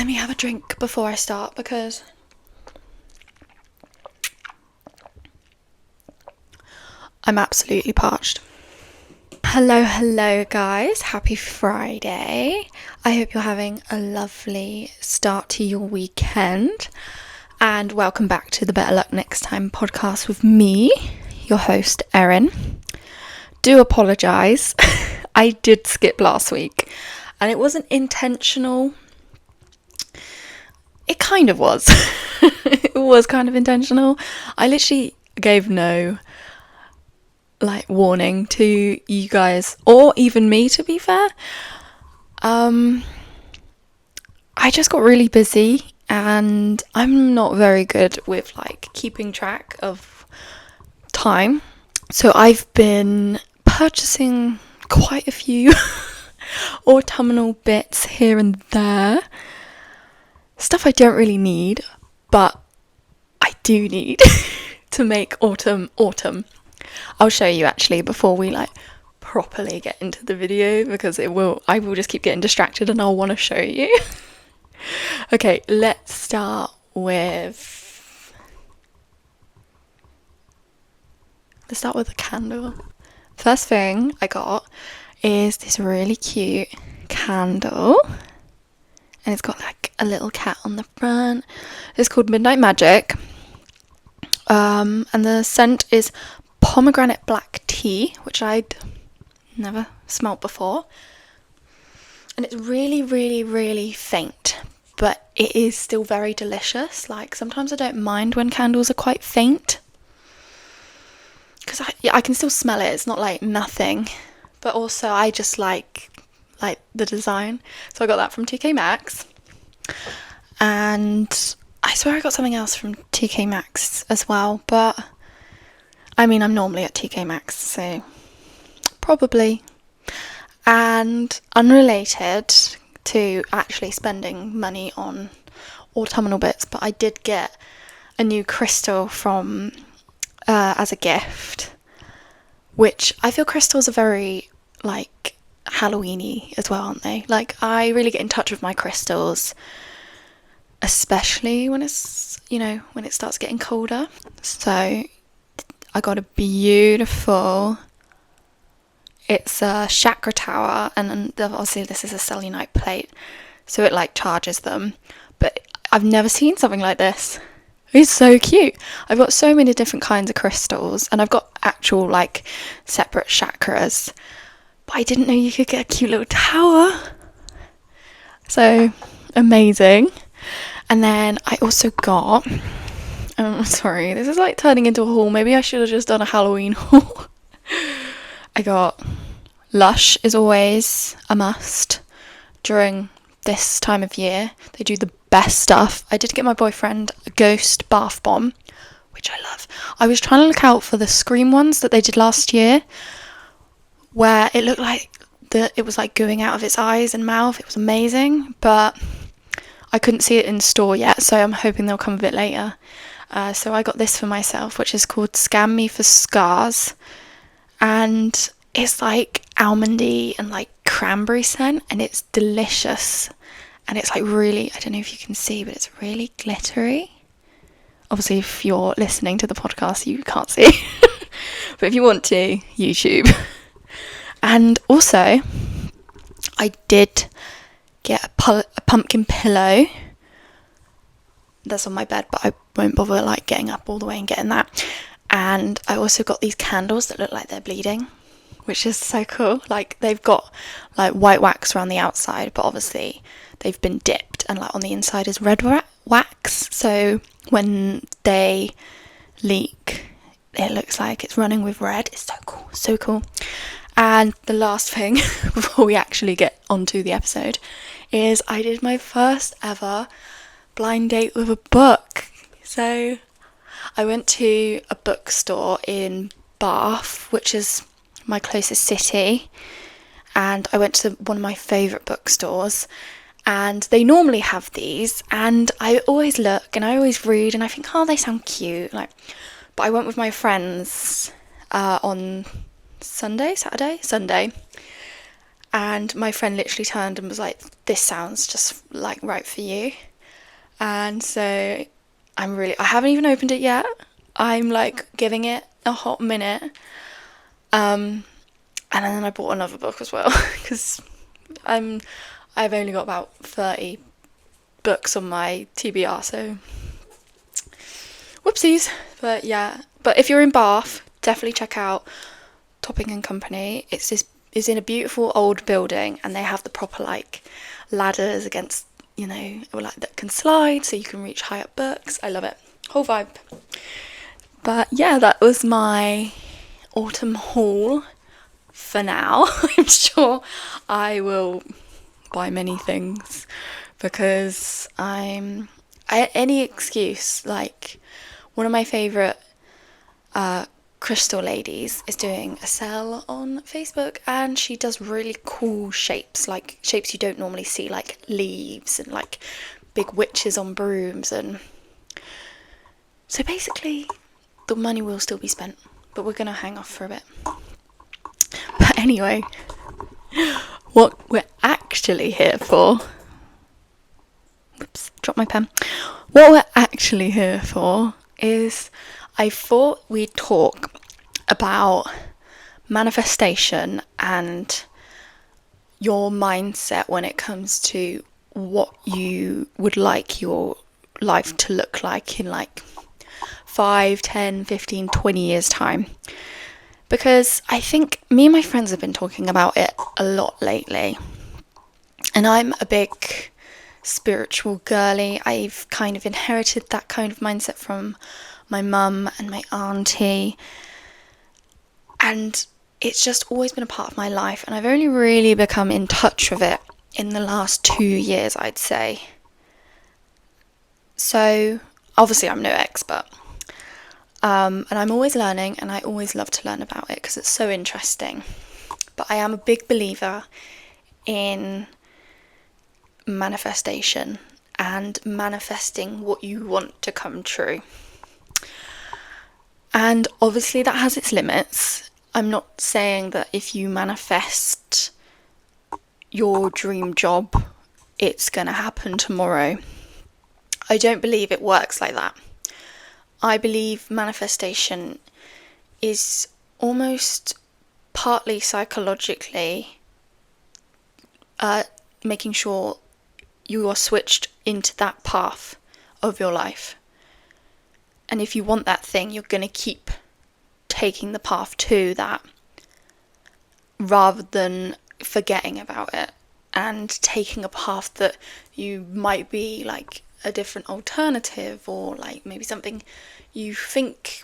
Let me have a drink before I start because I'm absolutely parched. Hello guys, happy Friday. I hope you're having a lovely start to your weekend, and welcome back to the Better Luck Next Time podcast with me, your host Erin. Do apologise, I did skip last week and it wasn't intentional. It kind of was. It was kind of intentional. I literally gave no warning to you guys, or even me, to be fair. I just got really busy and I'm not very good with keeping track of time. So I've been purchasing quite a few autumnal bits here and there. Stuff I don't really need, but I do need to make autumn. I'll show you actually before we properly get into the video, because I will just keep getting distracted and I'll want to show you. Okay, let's start with a candle. First thing I got is this really cute candle, and it's got a little cat on the front. It's called Midnight Magic, and the scent is pomegranate black tea, which I'd never smelt before, and it's really faint, but it is still very delicious. Sometimes I don't mind when candles are quite faint, because I can still smell it. It's not nothing, but also I just like the design. So I got that from TK Maxx, and I swear I got something else from TK Maxx as well, but I mean, I'm normally at TK Maxx, so probably. And unrelated to actually spending money on autumnal bits, but I did get a new crystal from as a gift, which I feel crystals are very Halloween-y as well, aren't they? I really get in touch with my crystals, especially when it's, when it starts getting colder. So I got a beautiful, it's a chakra tower, and obviously this is a selenite plate, so it charges them, but I've never seen something like this. It's so cute. I've got so many different kinds of crystals, and I've got actual separate chakras, but I didn't know you could get a cute little tower. So amazing. And then I also got, sorry, this is turning into a haul. Maybe I should have just done a Halloween haul. I got Lush is always a must during this time of year. They do the best stuff. I did get my boyfriend a Ghost bath bomb, which I love. I was trying to look out for the Scream ones that they did last year, where it looked like it was gooing out of its eyes and mouth. It was amazing, but I couldn't see it in store yet, so I'm hoping they'll come a bit later. So I got this for myself, which is called Scam Me for Scars, and it's almondy and cranberry scent, and it's delicious, and it's really, I don't know if you can see, but it's really glittery. Obviously if you're listening to the podcast you can't see, but if you want to, YouTube. And also I did get a pumpkin pillow that's on my bed, but I won't bother getting up all the way and getting that. And I also got these candles that look like they're bleeding, which is so cool. They've got white wax around the outside, but obviously they've been dipped, and on the inside is red wax, so when they leak it looks like it's running with red. It's so cool. And the last thing before we actually get onto the episode is I did my first ever blind date with a book. So I went to a bookstore in Bath, which is my closest city, and I went to one of my favourite bookstores, and they normally have these, and I always look and I always read and I think, oh, they sound cute, but I went with my friends on Sunday, And my friend literally turned and was like, this sounds just like right for you. And so I haven't even opened it yet. I'm like giving it a hot minute. And then I bought another book as well, because I've only got about 30 books on my TBR, so whoopsies. But yeah, but if you're in Bath, definitely check out Topping and Company. It's in a beautiful old building, and they have the proper like ladders against, like that can slide so you can reach high up books. I love it. Whole vibe. But yeah, that was my autumn haul for now. I'm sure I will buy many things because any excuse. Like, one of my favourite crystal ladies is doing a sale on Facebook, and she does really cool shapes, like shapes you don't normally see, like leaves and like big witches on brooms. And so basically the money will still be spent, but we're gonna hang off for a bit. But anyway, what we're actually here for, whoops, dropped my pen. What we're actually here for is, I thought we'd talk about manifestation and your mindset when it comes to what you would like your life to look like in like 5, 10, 15, 20 years time. Because I think me and my friends have been talking about it a lot lately. And I'm a big spiritual girly. I've kind of inherited that kind of mindset from my mum and my auntie, and it's just always been a part of my life, and I've only really become in touch with it in the last 2 years, I'd say. So obviously I'm no expert, and I'm always learning, and I always love to learn about it because it's so interesting. But I am a big believer in manifestation and manifesting what you want to come true. And obviously that has its limits. I'm not saying that if you manifest your dream job, it's going to happen tomorrow. I don't believe it works like that. I believe manifestation is almost partly psychologically making sure you are switched into that path of your life. And if you want that thing, you're going to keep taking the path to that rather than forgetting about it and taking a path that you might be like a different alternative, or like maybe something you think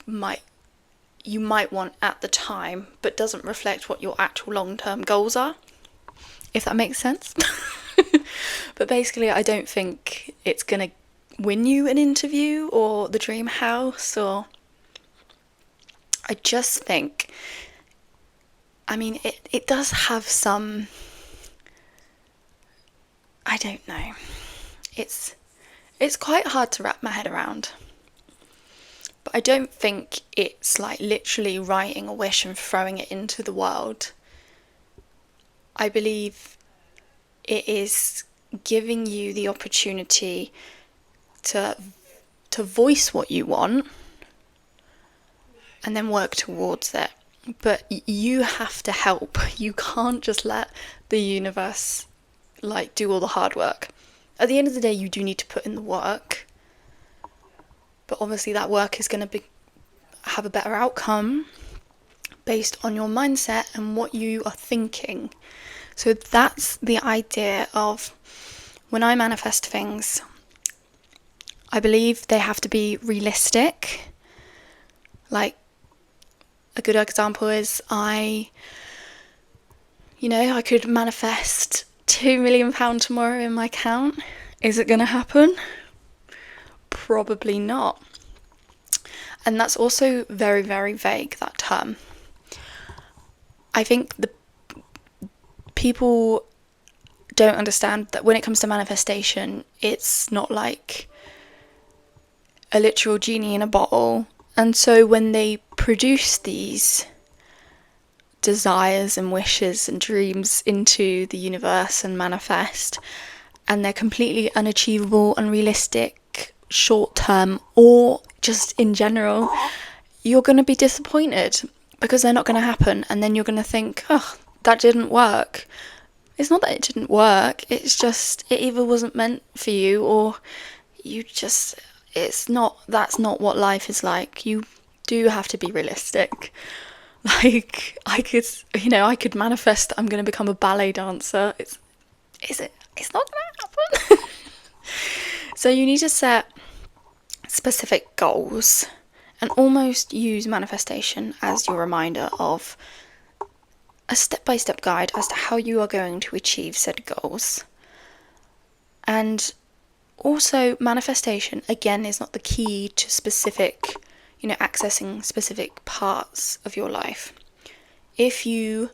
you might want at the time but doesn't reflect what your actual long-term goals are, if that makes sense. But basically, I don't think it's going to win you an interview or the dream house, or I just think, I mean, it does have some, I don't know, it's quite hard to wrap my head around, but I don't think it's like literally writing a wish and throwing it into the world. I believe it is giving you the opportunity to voice what you want and then work towards it. But you have to help. You can't just let the universe like do all the hard work. At the end of the day, you do need to put in the work, but obviously that work is going to have a better outcome based on your mindset and what you are thinking. So that's the idea of when I manifest things. I believe they have to be realistic. Like, a good example is I could manifest £2 million tomorrow in my account. Is it going to happen? Probably not. And that's also very, very vague, that term. I think the people don't understand that when it comes to manifestation, it's not like a literal genie in a bottle. And so when they produce these desires and wishes and dreams into the universe and manifest, and they're completely unachievable, unrealistic, short term, or just in general, you're going to be disappointed because they're not going to happen. And then you're going to think, oh, that didn't work. It's not that it didn't work, it's just it either wasn't meant for you, or you just, that's not what life is like. You do have to be realistic. Like, I could manifest that I'm going to become a ballet dancer. It's not going to happen. So you need to set specific goals and almost use manifestation as your reminder of a step-by-step guide as to how you are going to achieve said goals. And also, manifestation, again, is not the key to specific, accessing specific parts of your life. If you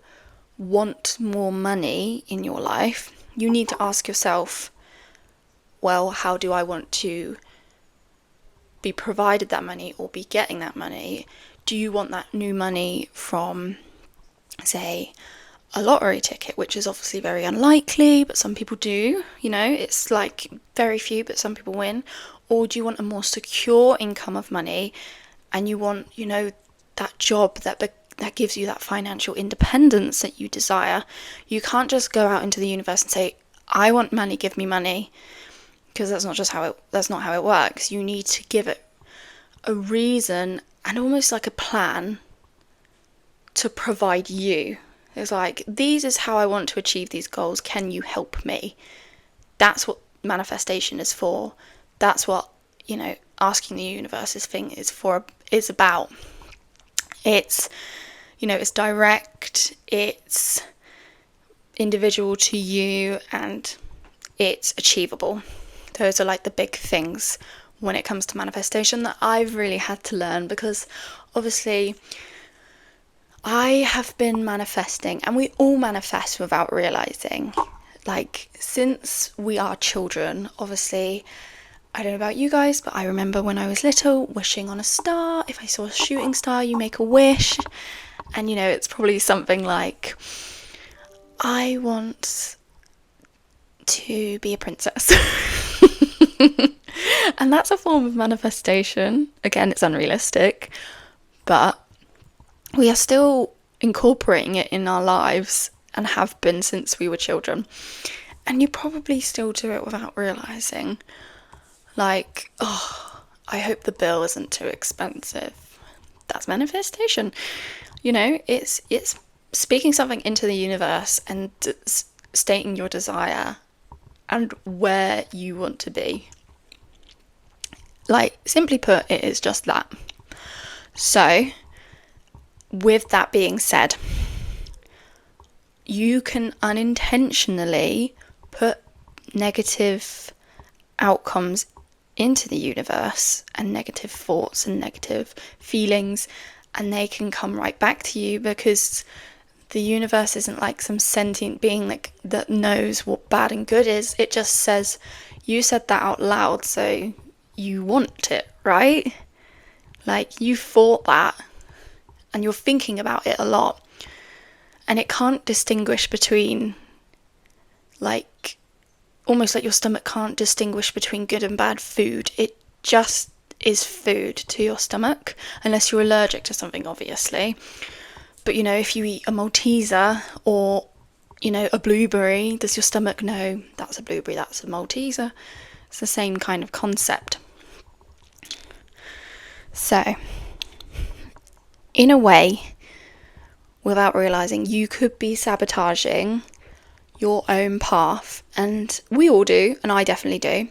want more money in your life, you need to ask yourself, well, how do I want to be provided that money or be getting that money? Do you want that new money from, say, a lottery ticket, which is obviously very unlikely, but some people do, it's like very few, but some people win? Or do you want a more secure income of money, and you want, that job that gives you that financial independence that you desire? You can't just go out into the universe and say, I want money, give me money, because that's not how it works. You need to give it a reason and almost like a plan to provide you. It's like, this is how I want to achieve these goals. Can you help me? That's what manifestation is for. That's what, asking the universe's thing is about. It's, it's direct, it's individual to you, and it's achievable. Those are like the big things when it comes to manifestation that I've really had to learn, because obviously I have been manifesting, and we all manifest without realizing. Like, since we are children, obviously, I don't know about you guys, but I remember when I was little wishing on a star. If I saw a shooting star, you make a wish, and it's probably something like, I want to be a princess. And that's a form of manifestation. Again, it's unrealistic, but we are still incorporating it in our lives and have been since we were children. And you probably still do it without realizing. Like, oh, I hope the bill isn't too expensive. That's manifestation. It's speaking something into the universe and stating your desire and where you want to be. Like, simply put, it is just that. So, with that being said, you can unintentionally put negative outcomes into the universe and negative thoughts and negative feelings, and they can come right back to you, because the universe isn't like some sentient being like that knows what bad and good is. It just says, you said that out loud, so you want it, right? Like, you thought that and you're thinking about it a lot, and it can't distinguish between, like, almost like your stomach can't distinguish between good and bad food. It just is food to your stomach, unless you're allergic to something, obviously. But if you eat a Malteser or a blueberry, does your stomach know that's a blueberry, that's a Malteser? It's the same kind of concept. So, in a way, without realizing, you could be sabotaging your own path, and we all do, and I definitely do.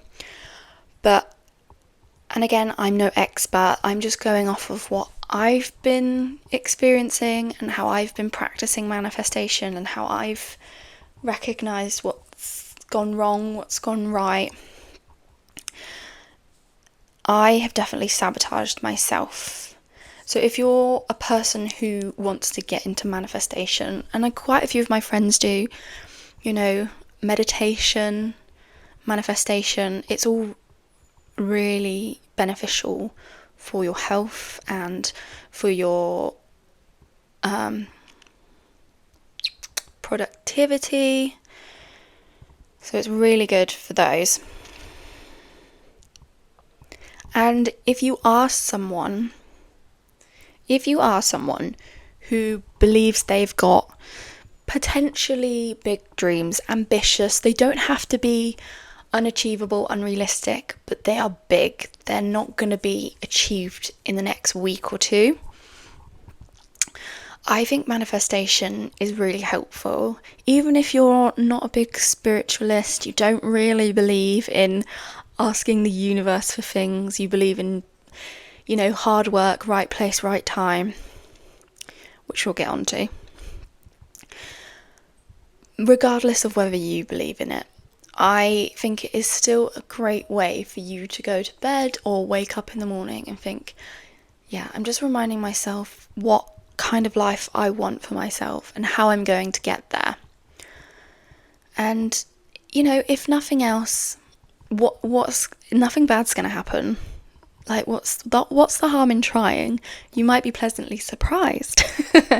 And again, I'm no expert. I'm just going off of what I've been experiencing and how I've been practicing manifestation and how I've recognized what's gone wrong, what's gone right. I have definitely sabotaged myself. So if you're a person who wants to get into manifestation, and quite a few of my friends do, meditation, manifestation, it's all really beneficial for your health and for your productivity. So it's really good for those. And if you are someone who believes they've got potentially big dreams, ambitious, they don't have to be unachievable, unrealistic, but they are big. They're not going to be achieved in the next week or two. I think manifestation is really helpful. Even if you're not a big spiritualist, you don't really believe in asking the universe for things, you believe in, hard work, right place, right time, which we'll get onto. Regardless of whether you believe in it, I think it is still a great way for you to go to bed or wake up in the morning and think, yeah, I'm just reminding myself what kind of life I want for myself and how I'm going to get there. And, if nothing else, what's nothing bad's going to happen. Like, what's the harm in trying? You might be pleasantly surprised. Speaking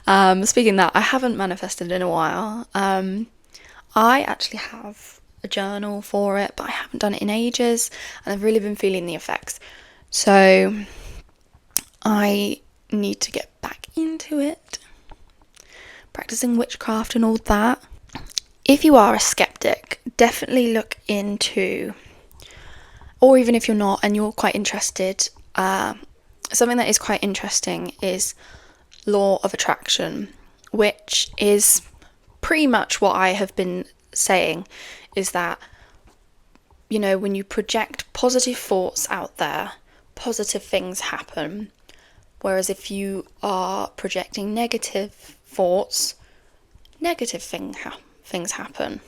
of that, I haven't manifested in a while. I actually have a journal for it, but I haven't done it in ages, and I've really been feeling the effects. So I need to get back into it, practicing witchcraft and all that. If you are a skeptic, definitely look into, or even if you're not and you're quite interested, something that is quite interesting is law of attraction, which is pretty much what I have been saying, is that, when you project positive thoughts out there, positive things happen. Whereas if you are projecting negative thoughts, negative things happen.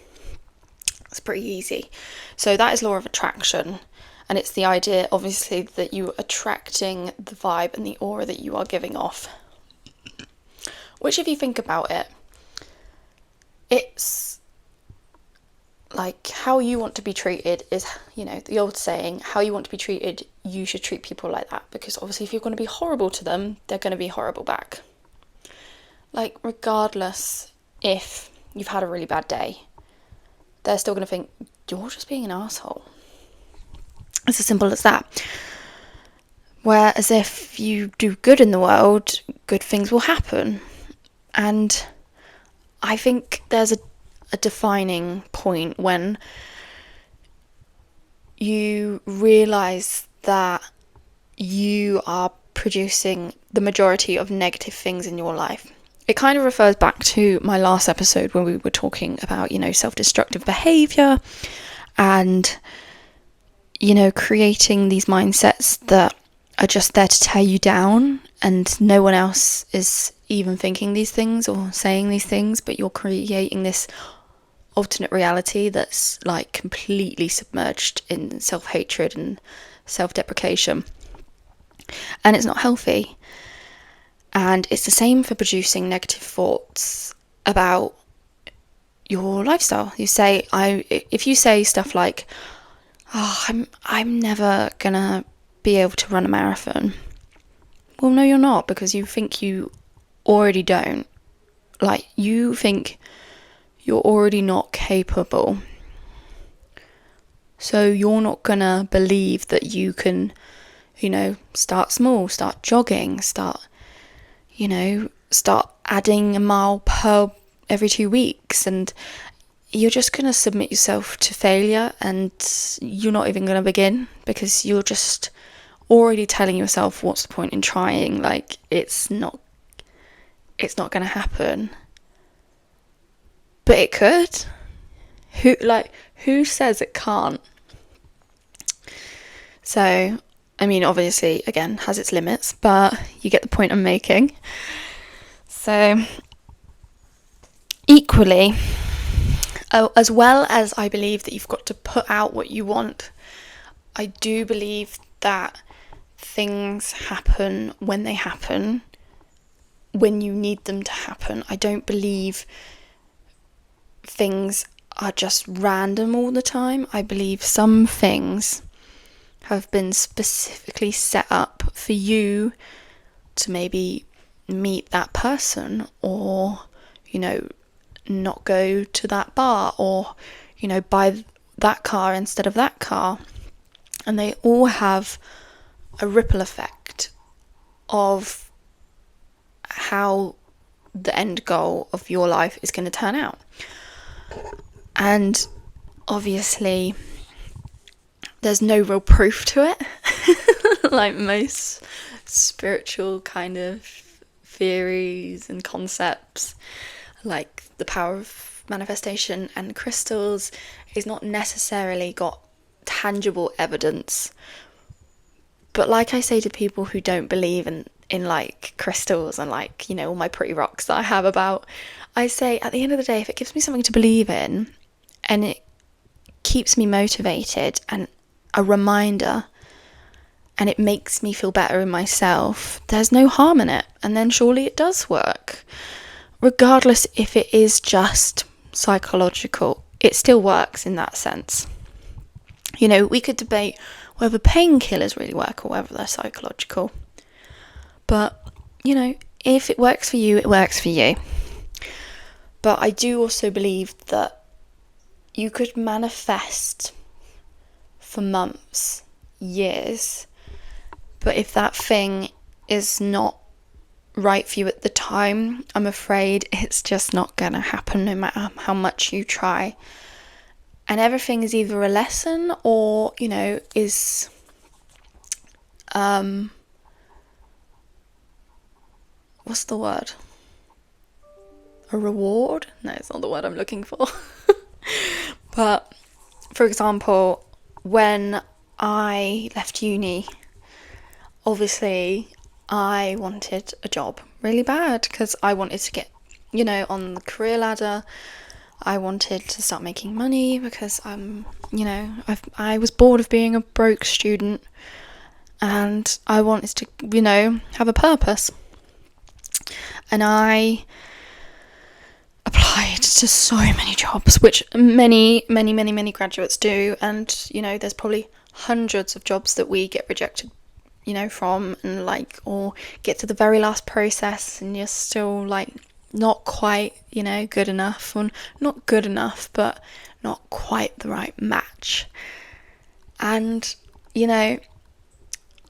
It's pretty easy. So that is law of attraction. And it's the idea, obviously, that you're attracting the vibe and the aura that you are giving off. Which, if you think about it, it's like how you want to be treated is, the old saying, how you want to be treated, you should treat people like that. Because obviously if you're going to be horrible to them, they're going to be horrible back. Like, regardless if you've had a really bad day, they're still going to think, you're just being an asshole. It's as simple as that. Whereas if you do good in the world, good things will happen. And I think there's a defining point when you realise that you are producing the majority of negative things in your life. It kind of refers back to my last episode when we were talking about, self-destructive behaviour and, creating these mindsets that are just there to tear you down, and no one else is even thinking these things or saying these things, but you're creating this alternate reality that's like completely submerged in self-hatred and self-deprecation, and it's not healthy. And it's the same for producing negative thoughts about your lifestyle. If you say stuff like, I'm never gonna be able to run a marathon. Well, no, you're not, because you think you already don't. Like, you think you're already not capable. So you're not gonna believe that you can, start small, start jogging, start adding a mile per every 2 weeks, and you're just gonna submit yourself to failure, and you're not even gonna begin, because you're just already telling yourself, what's the point in trying? Like, it's not gonna happen. But it could. Who says it can't? So, I mean, obviously, again, has its limits, but you get the point I'm making. So, equally, as well as I believe that you've got to put out what you want, I do believe that things happen when they happen, when you need them to happen. I don't believe things are just random all the time. I believe some things have been specifically set up for you to maybe meet that person, or, not go to that bar, or, you know, buy that car instead of that car. And they all have a ripple effect of how the end goal of your life is going to turn out. And obviously there's no real proof to it, like most spiritual kind of theories and concepts, like the power of manifestation and crystals, is not necessarily got tangible evidence. But like I say to people who don't believe in like crystals and, like, you know, all my pretty rocks that I have about, I say, at the end of the day, if it gives me something to believe in and it keeps me motivated and a reminder and it makes me feel better in myself, there's no harm in it. And then surely it does work. Regardless if it is just psychological, it still works in that sense. You know, we could debate whether painkillers really work or whether they're psychological. But, you know, if it works for you, it works for you. But I do also believe that you could manifest for months, years, but if that thing is not right for you at the time, I'm afraid it's just not going to happen no matter how much you try. And everything is either a lesson or, you know, is what's the word? A reward? No, it's not the word I'm looking for. But, for example, when I left uni, obviously I wanted a job really bad because I wanted to get, you know, on the career ladder. I wanted to start making money because I was bored of being a broke student, and I wanted to, you know, have a purpose. And I applied to so many jobs, which many graduates do, and, you know, there's probably hundreds of jobs that we get rejected, you know, from, and like, or get to the very last process and you're still like not quite, you know, good enough, or not good enough, but not quite the right match. And, you know,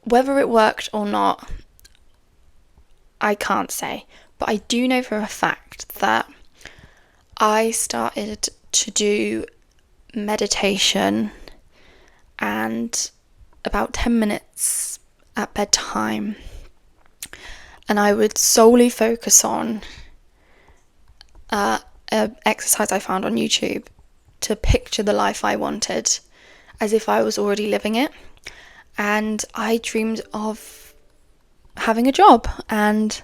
whether it worked or not, I can't say, but I do know for a fact that I started to do meditation and about 10 minutes at bedtime, and I would solely focus on an exercise I found on YouTube to picture the life I wanted as if I was already living it. And I dreamed of having a job, and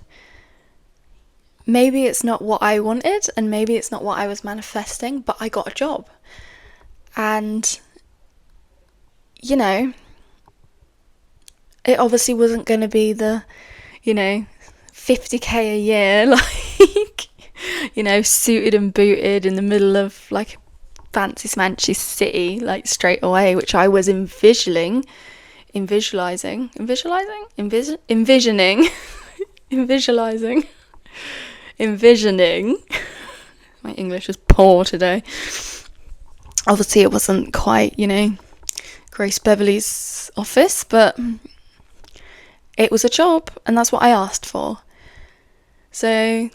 maybe it's not what I wanted and maybe it's not what I was manifesting, but I got a job. And, you know, it obviously wasn't going to be the, you know, 50k a year, like, you know, suited and booted in the middle of like a fancy smanchy city, like straight away, which I was envisioning. My English is poor today. Obviously it wasn't quite, you know, Grace Beverley's office, but it was a job, and that's what I asked for. So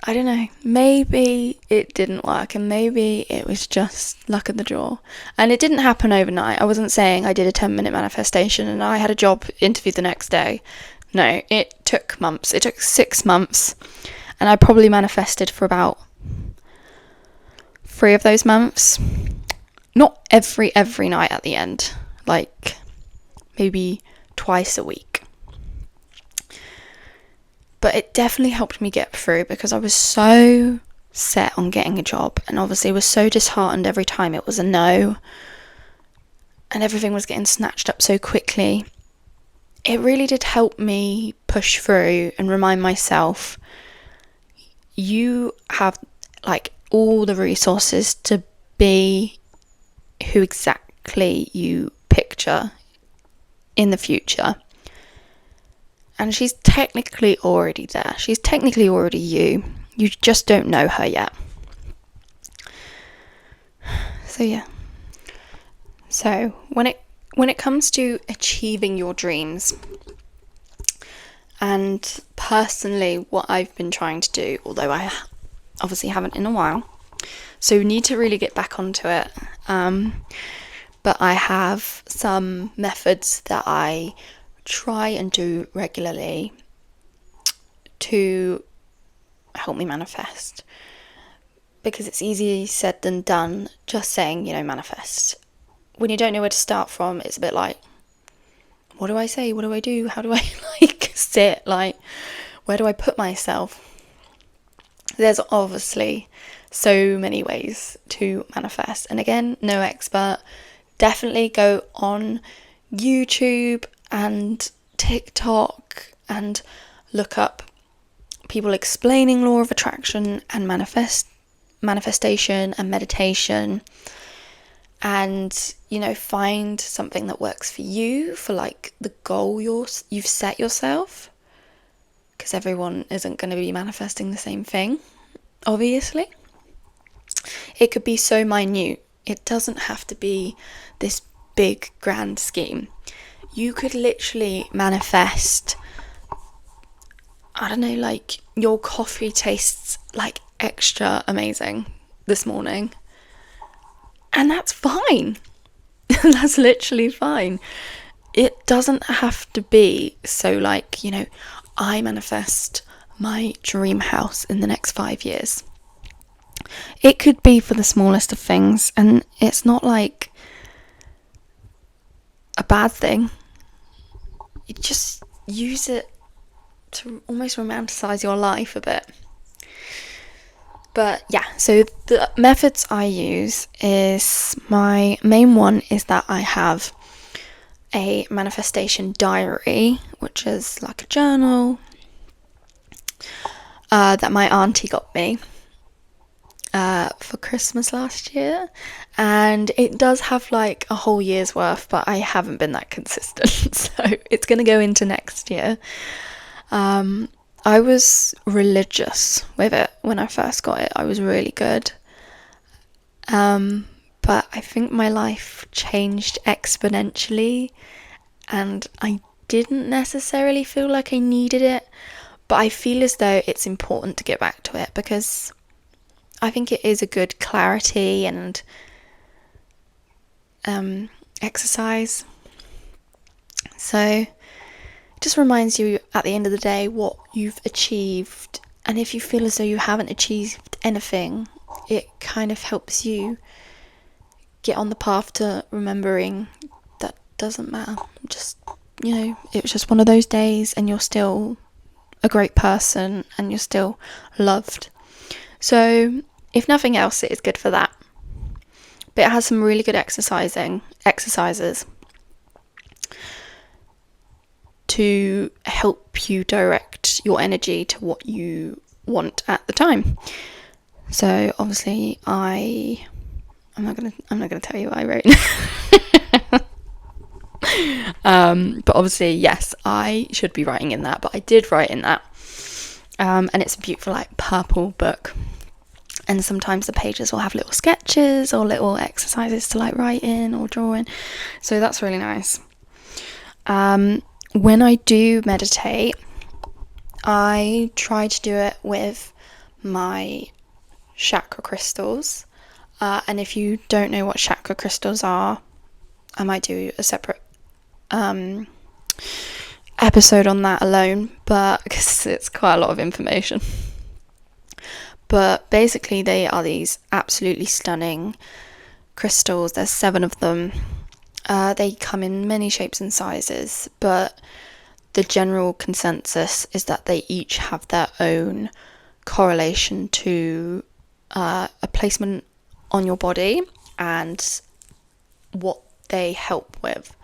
I don't know, maybe it didn't work, and maybe it was just luck of the draw. And it didn't happen overnight. I wasn't saying I did a 10-minute manifestation and I had a job interview the next day. No, it took months. It took 6 months, and I probably manifested for about 3 of those months. Not every night at the end, like maybe twice a week. But it definitely helped me get through because I was so set on getting a job, and obviously was so disheartened every time it was a no and everything was getting snatched up so quickly. It really did help me push through and remind myself, you have like all the resources to be who exactly you picture in the future. And she's technically already there. She's technically already you. You just don't know her yet. yeah. So when it comes to achieving your dreams, and personally what I've been trying to do, although I obviously haven't in a while, so need to really get back onto it, but I have some methods that I try and do regularly to help me manifest, because it's easier said than done just saying, manifest. When you don't know where to start from, it's a bit like, what do I say? What do I do? How do I sit? Where do I put myself? There's obviously so many ways to manifest. And again, no expert. Definitely go on YouTube and TikTok and look up people explaining law of attraction and manifestation and meditation, and find something that works for you, for the goal you've set yourself, because everyone isn't going to be manifesting the same thing, obviously. It could be so minute. It doesn't have to be this big grand scheme. You could literally manifest, I don't know, your coffee tastes extra amazing this morning, and that's fine. That's literally fine. It doesn't have to be so I manifest my dream house in the next 5 years. It could be for the smallest of things, and it's not a bad thing. You just use it to almost romanticize your life a bit. But yeah, so the methods I use is, my main one is that I have a manifestation diary, which is like a journal that my auntie got me for Christmas last year, and it does have a whole year's worth, but I haven't been that consistent, so it's going to go into next year. I was religious with it when I first got it. I was really good. But I think my life changed exponentially, and I didn't necessarily feel like I needed it, but I feel as though it's important to get back to it, because I think it is a good clarity and exercise. So it just reminds you at the end of the day what you've achieved, and if you feel as though you haven't achieved anything, it kind of helps you get on the path to remembering that doesn't matter. Just, it was just one of those days, and you're still a great person, and you're still loved. So if nothing else, it is good for that. But it has some really good exercises to help you direct your energy to what you want at the time. So obviously I'm not gonna tell you what I wrote. But obviously, yes, I should be writing in that, but I did write in that. And it's a beautiful purple book. And sometimes the pages will have little sketches or little exercises to write in or draw in. So that's really nice. When I do meditate, I try to do it with my chakra crystals. And if you don't know what chakra crystals are, I might do a separate episode on that alone, but because it's quite a lot of information. But basically, they are these absolutely stunning crystals. There's 7 of them. They come in many shapes and sizes, but the general consensus is that they each have their own correlation to a placement on your body and what they help with.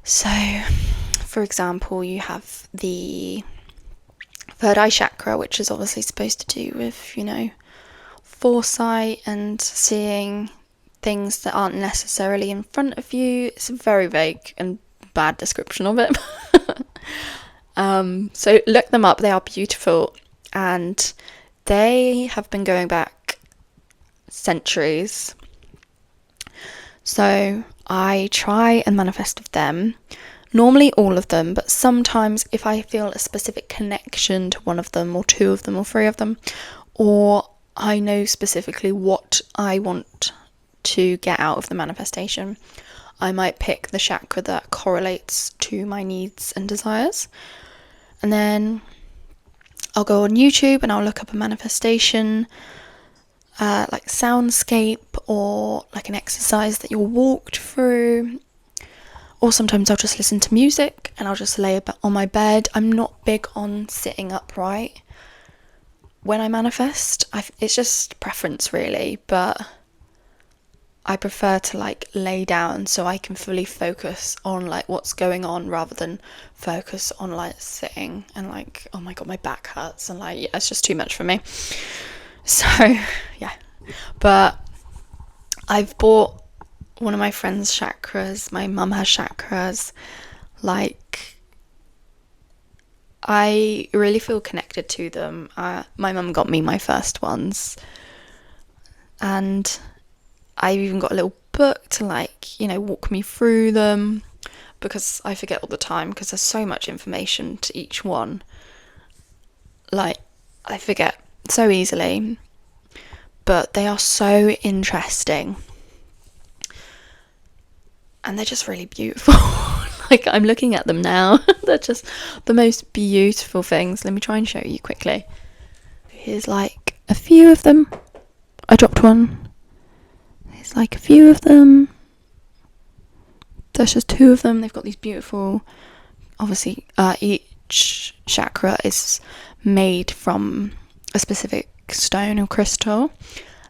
So, for example, you have the third eye chakra, which is obviously supposed to do with, foresight and seeing things that aren't necessarily in front of you. It's a very vague and bad description of it. So look them up. They are beautiful, and they have been going back centuries. So I try and manifest with them. Normally all of them, but sometimes if I feel a specific connection to one of them or two of them or three of them, or I know specifically what I want to get out of the manifestation, I might pick the chakra that correlates to my needs and desires. And then I'll go on YouTube and I'll look up a manifestation, like soundscape, or like an exercise that you're walked through. Or sometimes I'll just listen to music and I'll just lay on my bed. I'm not big on sitting upright when I manifest. It's just preference really, but I prefer to like lay down so I can fully focus on like what's going on, rather than focus on like sitting and like, oh my god, my back hurts, and like, yeah, it's just too much for me. So yeah, but I've bought one of my friend's chakras. My mum has chakras. Like, I really feel connected to them. My mum got me my first ones, and I've even got a little book to like, you know, walk me through them, because I forget all the time because there's so much information to each one. Like, I forget so easily, but they are so interesting. And they're just really beautiful. Like, I'm looking at them now. They're just the most beautiful things. Let me try and show you quickly. Here's like a few of them. I dropped one. There's like a few of them. There's just two of them. They've got these beautiful, obviously, each chakra is made from a specific stone or crystal.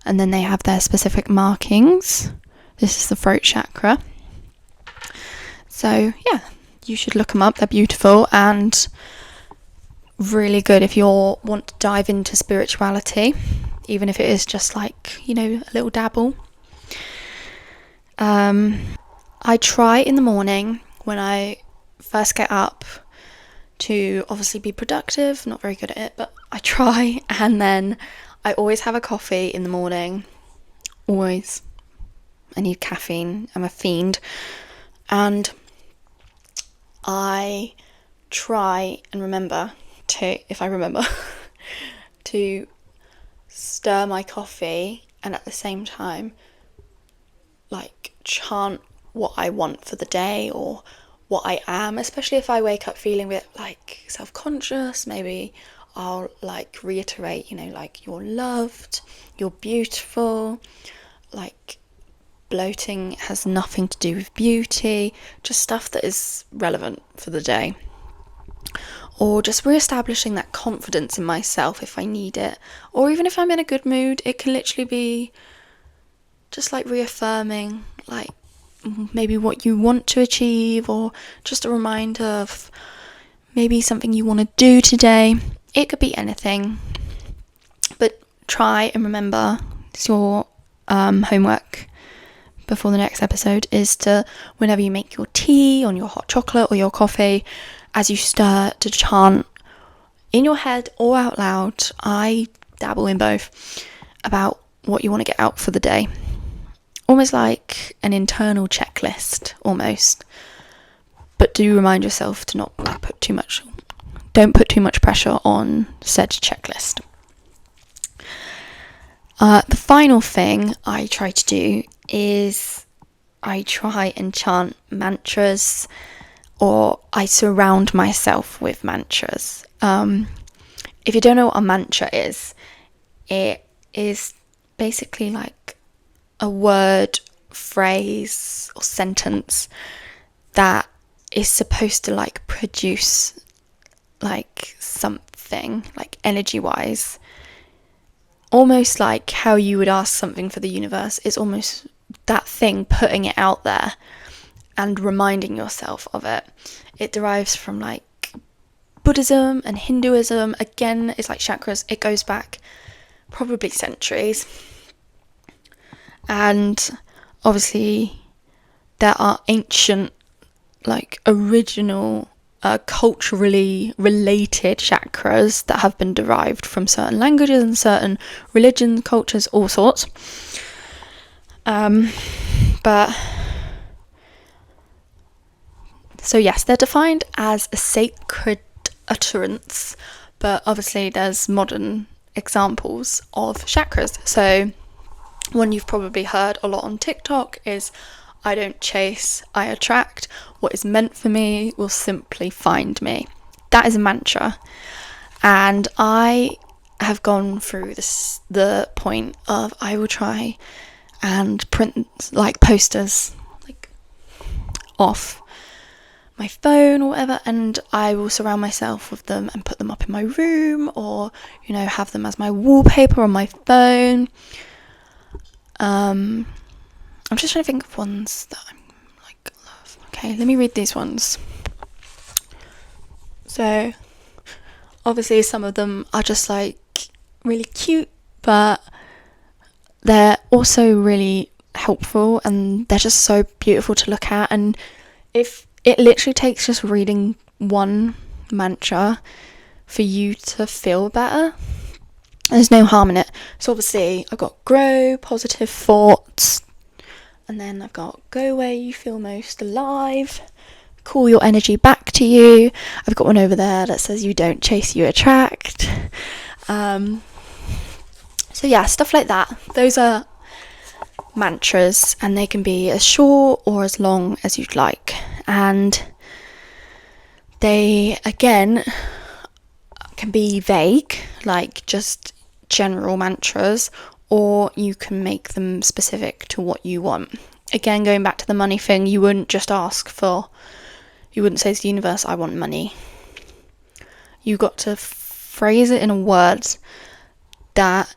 And then they have their specific markings. This is the throat chakra. So yeah, you should look them up. They're beautiful and really good if you want to dive into spirituality, even if it is just like, you know, a little dabble. I try in the morning when I first get up to obviously be productive. Not very good at it, but I try. And then I always have a coffee in the morning. Always. I need caffeine. I'm a fiend. And I try and remember to, if I remember, to stir my coffee and at the same time like chant what I want for the day or what I am, especially if I wake up feeling a bit like self-conscious. Maybe I'll like reiterate, you know, like, you're loved, you're beautiful, like bloating has nothing to do with beauty, just stuff that is relevant for the day. Or just re-establishing that confidence in myself if I need it. Or even if I'm in a good mood, it can literally be just like reaffirming like maybe what you want to achieve, or just a reminder of maybe something you want to do today. It could be anything. But try and remember, it's your homework before the next episode, is to, whenever you make your tea or your hot chocolate or your coffee, as you stir, to chant in your head or out loud, I dabble in both, about what you want to get out for the day. Almost like an internal checklist, almost. But do remind yourself to not don't put too much pressure on said checklist. The final thing I try to do is I try and chant mantras, or I surround myself with mantras. If you don't know what a mantra is, it is basically like a word, phrase, or sentence that is supposed to like produce like something, like energy wise. Almost like how you would ask something for the universe, is almost that thing, putting it out there and reminding yourself of it. It derives from like Buddhism and Hinduism. Again, it's like chakras. It goes back probably centuries. And obviously there are ancient, like original, culturally related chakras that have been derived from certain languages and certain religions, cultures, all sorts. But so yes, they're defined as a sacred utterance, but obviously there's modern examples of chakras. So one you've probably heard a lot on TikTok is, I don't chase, I attract. What is meant for me will simply find me. That is a mantra. And I have gone through the point of, I will try and print like posters like off my phone or whatever, and I will surround myself with them and put them up in my room, or have them as my wallpaper on my phone. I'm just trying to think of ones that I'm like love. Okay, let me read these ones. So obviously some of them are just like really cute, but they're also really helpful, and they're just so beautiful to look at. And if it literally takes just reading one mantra for you to feel better, there's no harm in it. So obviously I've got grow positive thoughts, and then I've got go where you feel most alive, call your energy back to you. I've got one over there that says you don't chase, you attract. So yeah, stuff like that. Those are mantras, and they can be as short or as long as you'd like. And they, again, can be vague, like just general mantras, or you can make them specific to what you want. Again, going back to the money thing, you wouldn't say to the universe, I want money. You got to phrase it in a word that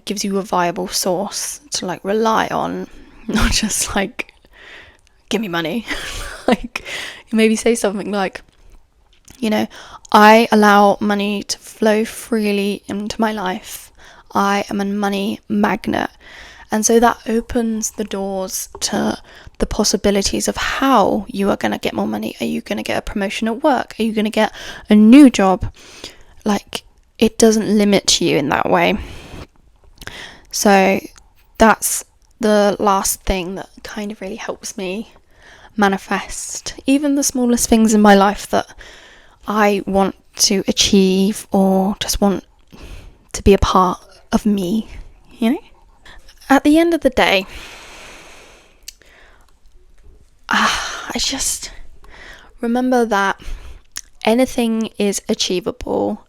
gives you a viable source to like rely on, not just like, give me money. Like, you maybe say something like, I allow money to flow freely into my life. I am a money magnet. And so that opens the doors to the possibilities of how you are going to get more money. Are you going to get a promotion at work? Are you going to get a new job? Like, it doesn't limit you in that way. So that's the last thing that kind of really helps me manifest even the smallest things in my life that I want to achieve, or just want to be a part of me, At the end of the day, I just remember that anything is achievable.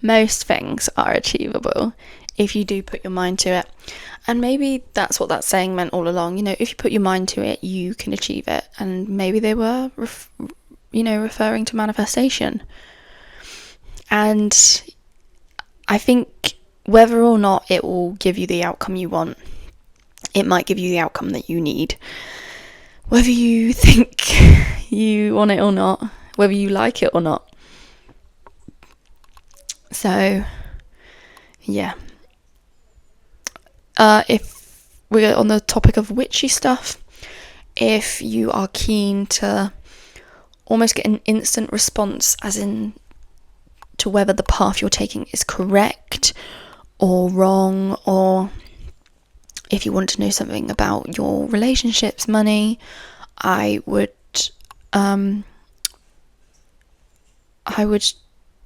Most things are achievable if you do put your mind to it. And maybe that's what that saying meant all along. If you put your mind to it, you can achieve it. And maybe they were, referring to manifestation. And I think whether or not it will give you the outcome you want, it might give you the outcome that you need. Whether you think you want it or not, whether you like it or not. So, yeah. If we're on the topic of witchy stuff, if you are keen to almost get an instant response, as in to whether the path you're taking is correct or wrong, or if you want to know something about your relationships, money, I would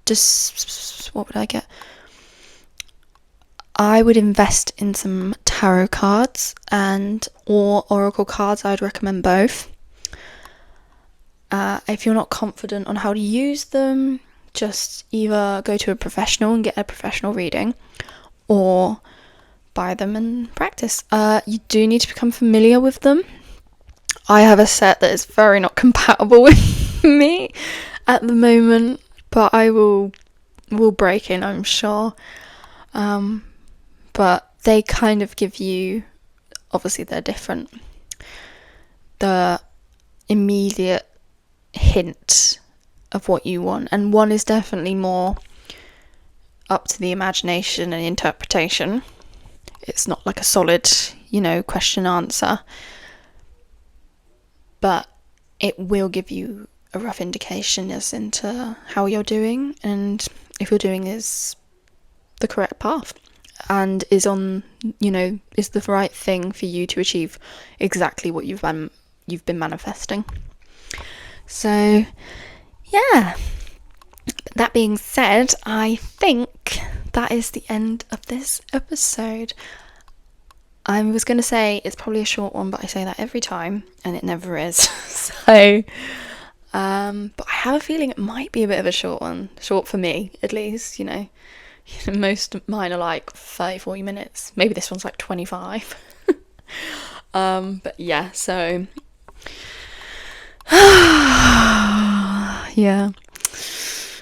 just, what would I get? I would invest in some tarot cards or oracle cards. I'd recommend both. If you're not confident on how to use them, just either go to a professional and get a professional reading, or buy them and practice. You do need to become familiar with them. I have a set that is very not compatible with me at the moment, but I will break in, I'm sure. But they kind of give you, obviously they're different, the immediate hint of what you want, and one is definitely more up to the imagination and interpretation. It's not like a solid, question answer, but it will give you a rough indication as into how you're doing, and if you're doing is the correct path. and is on, is the right thing for you to achieve exactly what you've been manifesting. So yeah, that being said, I think that is the end of this episode. I was going to say it's probably a short one, but I say that every time and it never is. So but I have a feeling it might be a bit of a short one, short for me at least. Most of mine are like 30-40 minutes, maybe this one's like 25. But yeah, so yeah,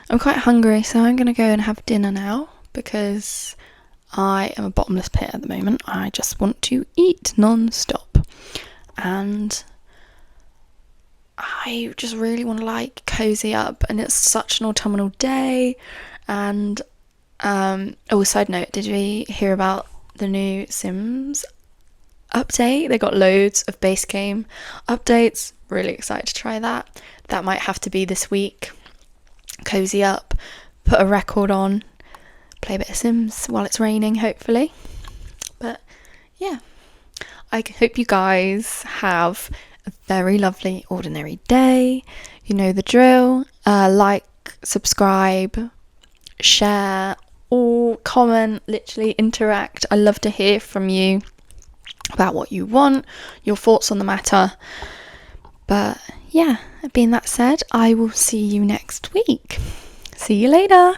I'm quite hungry, so I'm gonna go and have dinner now because I am a bottomless pit at the moment. I just want to eat non-stop, and I just really want to like cozy up, and it's such an autumnal day. And side note, did we hear about the new Sims update? They got loads of base game updates. Really excited to try that. That might have to be this week. Cozy up, put a record on, play a bit of Sims while it's raining, hopefully. But yeah, I hope you guys have a very lovely ordinary day. You know the drill. Like, subscribe, share, or comment, literally interact. I love to hear from you about what you want, your thoughts on the matter. But yeah, being that said, I will see you next week. See you later.